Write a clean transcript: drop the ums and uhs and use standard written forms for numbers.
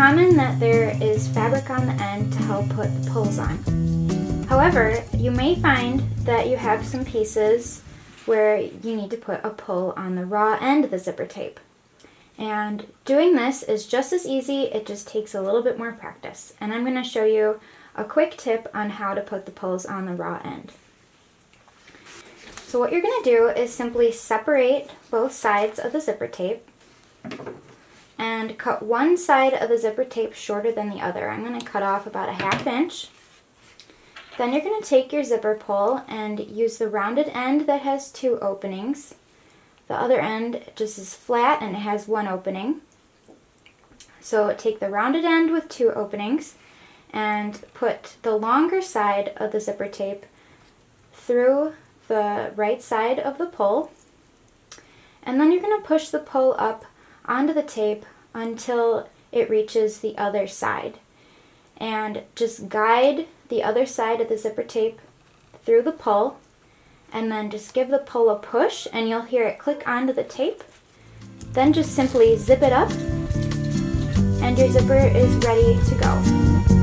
common that there is fabric on the end to help put the pulls on. However, you may find that you have some pieces where you need to put a pull on the raw end of the zipper tape. And doing this is just as easy, it just takes a little bit more practice. And I'm going to show you a quick tip on how to put the pulls on the raw end. So what you're going to do is simply separate both sides of the zipper tape and cut one side of the zipper tape shorter than the other. I'm going to cut off about a 1/2 inch. Then you're going to take your zipper pull and use the rounded end that has 2 openings. The other end just is flat and it has 1 opening. So take the rounded end with 2 openings and put the longer side of the zipper tape through the right side of the pull. And then you're going to push the pull up onto the tape until it reaches the other side. And just guide the other side of the zipper tape through the pull, and then just give the pull a push and you'll hear it click onto the tape. Then just simply zip it up and your zipper is ready to go.